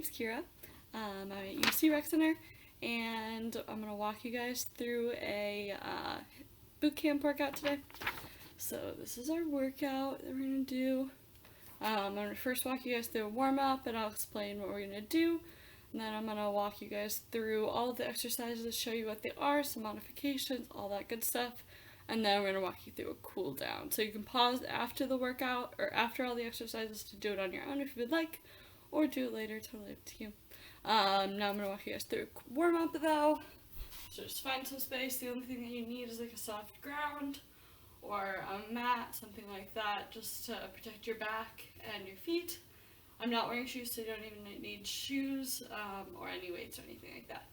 name's Kira. I'm at UC Rec Center, and I'm going to walk you guys through a boot camp workout today. So this is our workout that we're going to do. I'm going to first walk you guys through a warm-up, and I'll explain what we're going to do. And then I'm going to walk you guys through all of the exercises, show you what they are, some modifications, all that good stuff. And then we're going to walk you through a cool down. So you can pause after the workout or after all the exercises to do it on your own if you would like, or do it later, totally up to you. Now I'm going to walk you guys through a warm up though. So just find some space. The only thing that you need is like a soft ground or a mat, something like that, just to protect your back and your feet. I'm not wearing shoes, so you don't even need shoes or any weights or anything like that.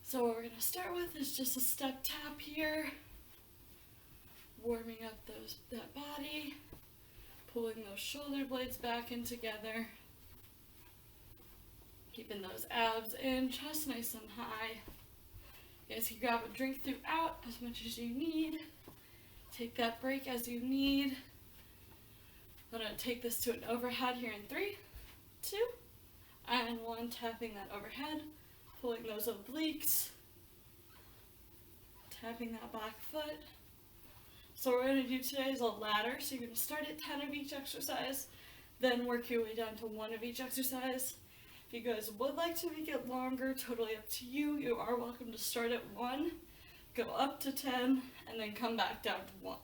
So what we're going to start with is just a step tap here. Warming up that body, pulling those shoulder blades back in together, keeping those abs in, chest nice and high. You guys can grab a drink throughout as much as you need. Take that break as you need. I'm going to take this to an overhead here in 3, 2, and 1, tapping that overhead, pulling those obliques, tapping that back foot. So what we're going to do today is a ladder. So you're going to start at 10 of each exercise, then work your way down to 1 of each exercise. If you guys would like to make it longer, totally up to you. You are welcome to start at 1, go up to 10, and then come back down to 1.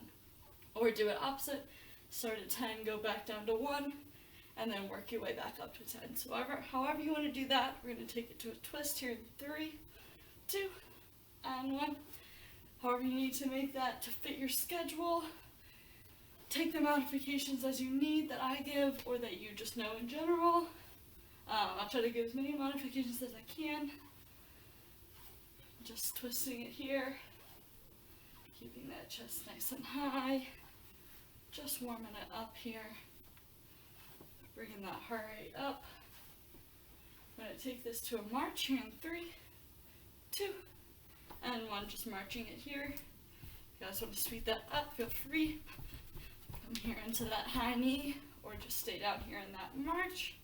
Or do it opposite, start at 10, go back down to 1, and then work your way back up to 10. So however you want to do that, we're going to take it to a twist here in 3, 2, and 1. However you need to make that to fit your schedule. Take the modifications as you need that I give or that you just know in general. I'll try to give as many modifications as I can. Just twisting it here. Keeping that chest nice and high. Just warming it up here. Bringing that heart rate up. I'm going to take this to a march here in 3, 2, and 1, just marching it here. If you guys want to speed that up, feel free. Come here into that high knee, or just stay down here in that march.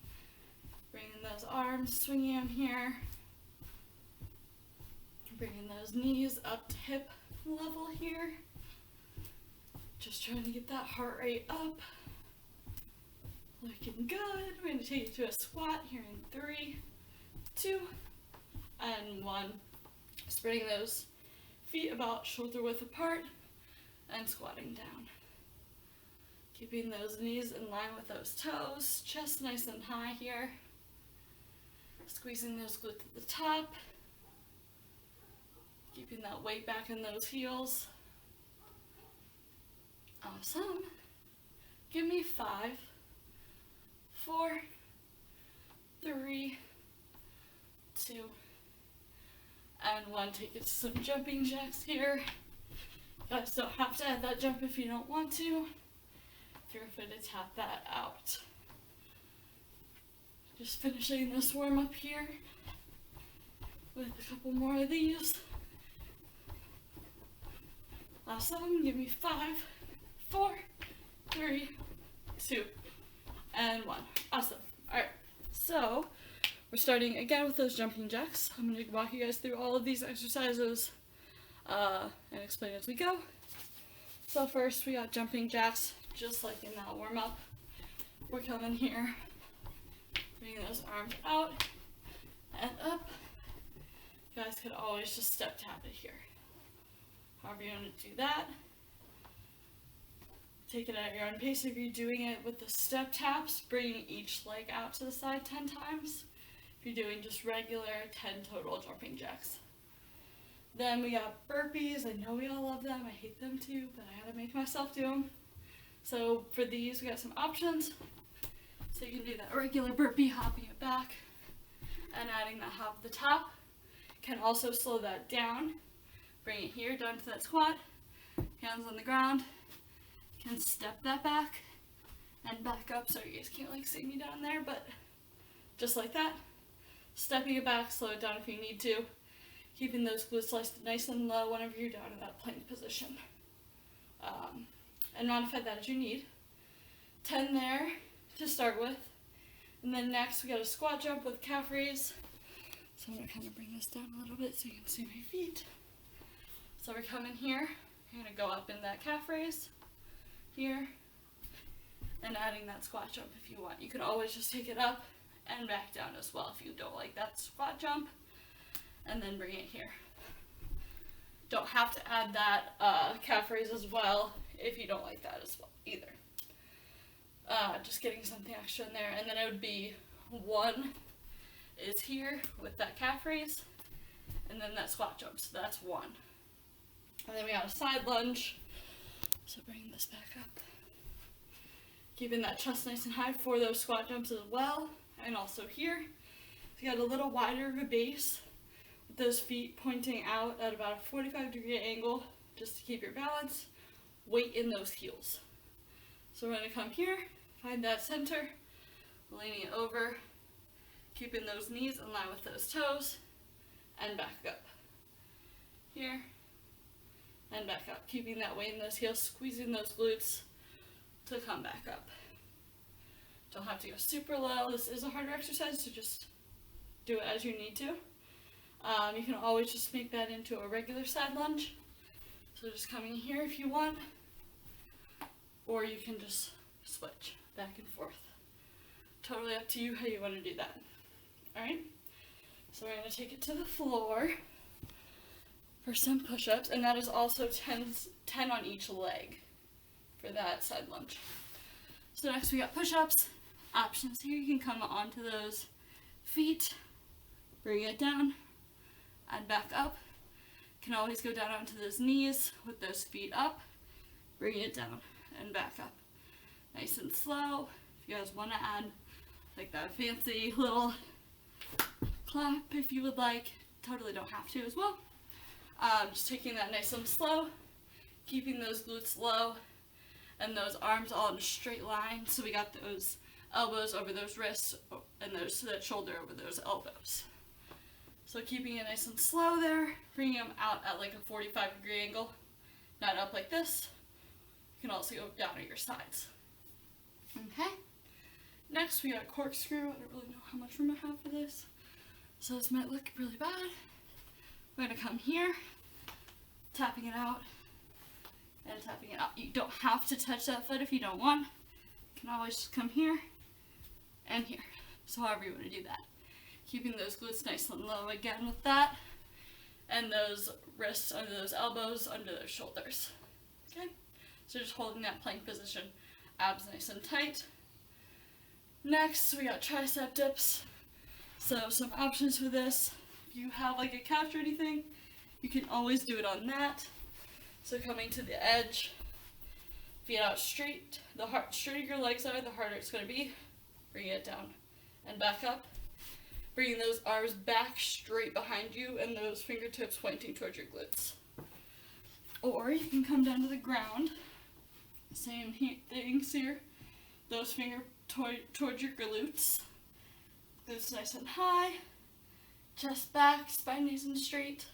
Bringing those arms, swinging them here. Bringing those knees up to hip level here. Just trying to get that heart rate up. Looking good. We're going to take it to a squat here in 3, 2, and 1. Spreading those feet about shoulder width apart and squatting down. Keeping those knees in line with those toes, chest nice and high here. Squeezing those glutes at the top. Keeping that weight back in those heels. Awesome. Give me 5, 4, 3, 2, and 1. Take it to some jumping jacks here. You guys don't have to add that jump if you don't want to. Feel free to tap that out. Just finishing this warm up here with a couple more of these. Awesome. Give me 5, 4, 3, 2, and 1. Awesome. Alright, so we're starting again with those jumping jacks. I'm going to walk you guys through all of these exercises and explain as we go. So first we got jumping jacks, just like in that warm up. We're coming here, bringing those arms out and up. You guys could always just step tap it here. However you want to do that. Take it at your own pace. If you're doing it with the step taps, bring each leg out to the side 10 times. If you're doing just regular, 10 total jumping jacks. Then we got burpees. I know we all love them. I hate them too, but I gotta make myself do them. So for these, we got some options. So you can do that regular burpee, hopping it back, and adding that hop at the top. Can also slow that down. Bring it here, down to that squat. Hands on the ground. Can step that back and back up, so you guys can't like see me down there, but just like that. Stepping it back, slow it down if you need to. Keeping those glutes nice and low whenever you're down in that plank position. And modify that as you need. 10 there to start with. And then next we got a squat jump with calf raise. So I'm gonna kind of bring this down a little bit so you can see my feet. So we're coming here, you're gonna go up in that calf raise, here, and adding that squat jump if you want. You can always just take it up and back down as well if you don't like that squat jump, and then bring it here. Don't have to add that calf raise as well if you don't like that as well either. Just getting something extra in there, and then it would be 1 is here with that calf raise, and then that squat jump, so that's 1. And then we got a side lunge, so bring this back up. Keeping that chest nice and high for those squat jumps as well, and also here. So you got a little wider of a base, with those feet pointing out at about a 45-degree angle, just to keep your balance. Weight in those heels. So we're gonna come here, find that center, leaning it over, keeping those knees in line with those toes, and back up. Here, and back up. Keeping that weight in those heels, squeezing those glutes to come back up. Don't have to go super low. This is a harder exercise, so just do it as you need to. You can always just make that into a regular side lunge. So just coming here if you want, or you can just switch back and forth. Totally up to you how you want to do that. Alright, so we're going to take it to the floor for some push-ups, and that is also 10 on each leg for that side lunge. So next we got push-ups. Options here, you can come onto those feet, bring it down, and back up. Can always go down onto those knees with those feet up, bring it down, and back up. Nice and slow. If you guys want to add like that fancy little clap if you would like, totally don't have to as well. Just taking that nice and slow, keeping those glutes low, and those arms all in a straight line. So we got those elbows over those wrists, and that shoulder over those elbows. So keeping it nice and slow there, bringing them out at like a 45-degree angle, not up like this. You can also go down at your sides. Okay. Next we got corkscrew. I don't really know how much room I have for this, so this might look really bad. We're gonna come here, tapping it out, and tapping it out. You don't have to touch that foot if you don't want. You can always just come here and here. So however you want to do that. Keeping those glutes nice and low again with that, and those wrists under those elbows, under those shoulders. Okay? So just holding that plank position, abs nice and tight. Next, we got tricep dips. So some options for this. If you have like a couch or anything, you can always do it on that. So coming to the edge, feet out straight. The straighter your legs are, the harder it's going to be. Bring it down and back up. Bringing those arms back straight behind you and those fingertips pointing towards your glutes. Or you can come down to the ground. Same things here. Those fingers towards your glutes. Glutes nice and high. Chest back, spine nice and straight.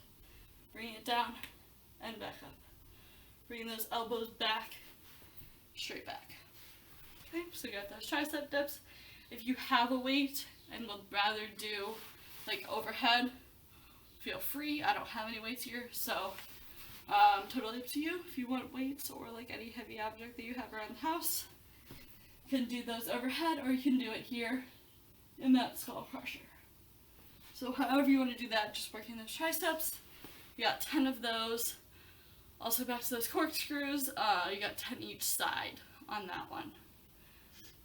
Bring it down and back up. Bring those elbows back, straight back. Okay, so you got those tricep dips. If you have a weight and would rather do like overhead, feel free. I don't have any weights here, so totally up to you. If you want weights or like any heavy object that you have around the house, you can do those overhead, or you can do it here in that skull crusher. So however you want to do that, just working those triceps. You got 10 of those. Also back to those corkscrews, you got 10 each side on that one.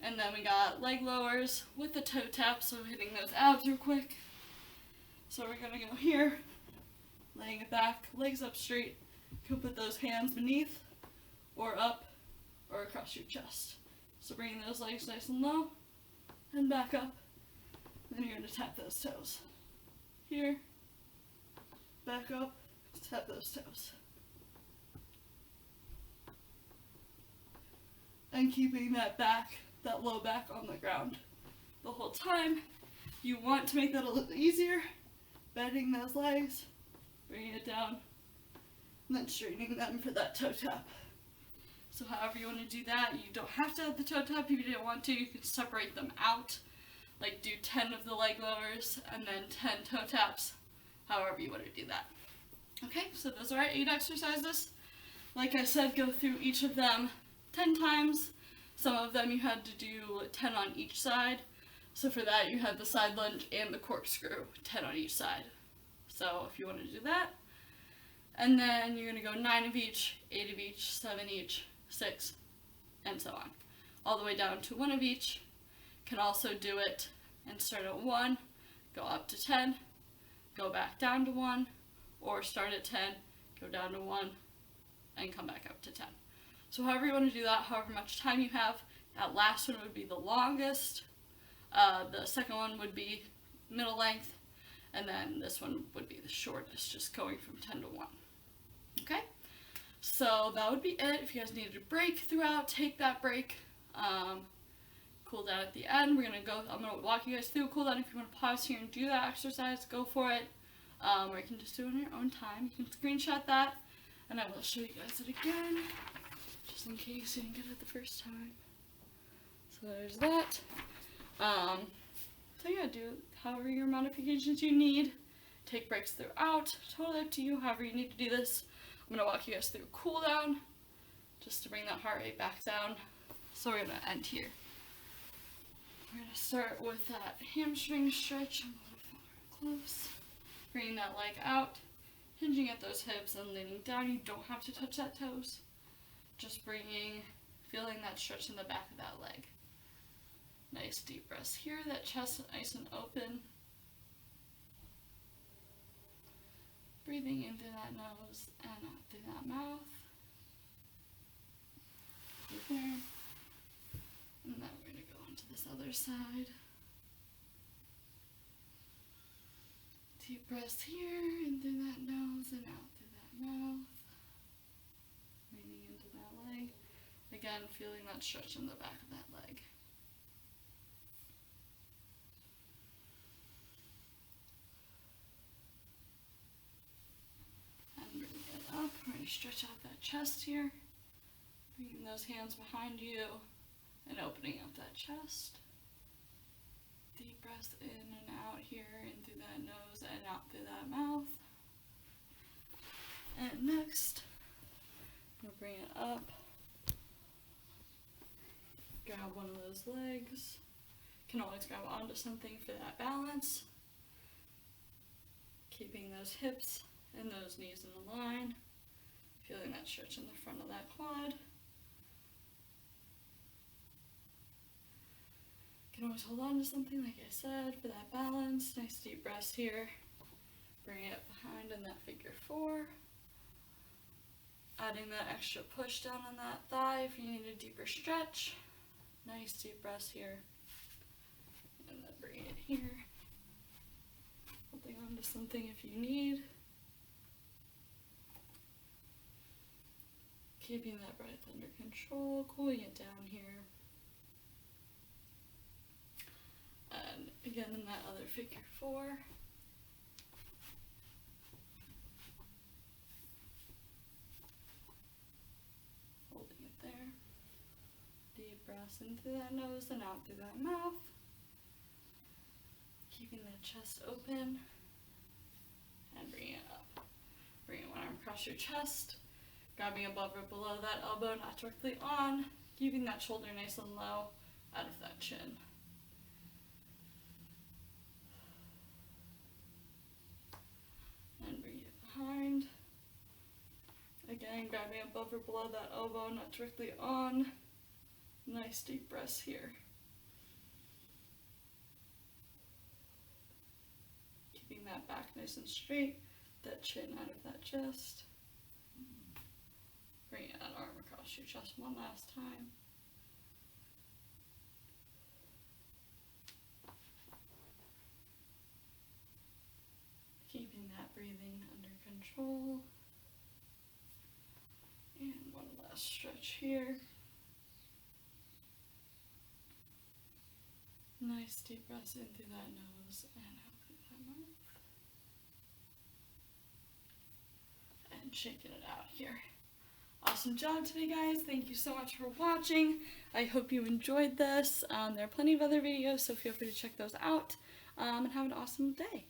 And then we got leg lowers with the toe tap, so hitting those abs real quick. So we're gonna go here, laying it back, legs up straight. You can put those hands beneath, or up, or across your chest. So bringing those legs nice and low, and back up. Then you're gonna tap those toes. Here, back up, tap those toes. And keeping that back, that low back on the ground the whole time. You want to make that a little easier, bending those legs, bringing it down, and then straightening them for that toe tap. So however you want to do that, you don't have to have the toe tap if you didn't want to. You can separate them out like do 10 of the leg lowers and then 10 toe taps, however you want to do that. Okay, so those are our 8 exercises. Like I said, go through each of them 10 times. Some of them you had to do 10 on each side. So for that you had the side lunge and the corkscrew, 10 on each side. So if you want to do that. And then you're going to go 9 of each, 8 of each, 7 each, 6, and so on. All the way down to 1 of each. Can also do it and start at 1, go up to 10, go back down to 1, or start at 10, go down to 1, and come back up to 10. So however you want to do that, however much time you have, that last one would be the longest, the second one would be middle length, and then this one would be the shortest, just going from 10 to 1. Okay? So that would be it. If you guys needed a break throughout, take that break. Cool down at the end. I'm gonna walk you guys through a cool down. If you want to pause here and do that exercise, go for it. Or you can just do it on your own time. You can screenshot that, and I will show you guys it again, just in case you didn't get it the first time. So there's that. So yeah, do however your modifications you need. Take breaks throughout. Totally up to you, however you need to do this. I'm gonna walk you guys through a cool down, just to bring that heart rate back down. So we're gonna end here. We're gonna start with that hamstring stretch. I'm a little close. Bringing that leg out, hinging at those hips and leaning down. You don't have to touch that toes. Just feeling that stretch in the back of that leg. Nice deep breaths here. That chest nice and open. Breathing in through that nose and out through that mouth. Right there. And then we're going to go onto this other side. Deep breaths here, in through that nose and out through that mouth. Leaning into that leg. Again, feeling that stretch in the back of that leg. And bringing it up. We're going to stretch out that chest here. Bringing those hands behind you and opening up that chest. Deep breaths in and out here, in through that nose and out through that mouth. And next, we'll bring it up. Grab one of those legs. You can always grab onto something for that balance. Keeping those hips and those knees in a line. Feeling that stretch in the front of that quad. You can always hold on to something, like I said, for that balance. Nice deep breaths here. Bring it behind in that figure 4. Adding that extra push down on that thigh if you need a deeper stretch. Nice deep breaths here. And then bring it here. Holding on to something if you need. Keeping that breath under control, cooling it down here. And again in that other figure 4. Holding it there. Deep breaths in through that nose and out through that mouth. Keeping that chest open. And bringing it up. Bringing one arm across your chest. Grabbing above or below that elbow, not directly on. Keeping that shoulder nice and low out of that chin. And bring it behind. Again, grabbing above or below that elbow, not directly on. Nice deep breaths here. Keeping that back nice and straight, that chin out of that chest. Bring that arm across your chest one last time. Keeping that breathing under control. And one last stretch here. Nice deep breaths in through that nose and out through that mouth. And shaking it out here. awesome job today, guys. Thank you so much for watching. I hope you enjoyed this. There are plenty of other videos, so feel free to check those out. And have an awesome day.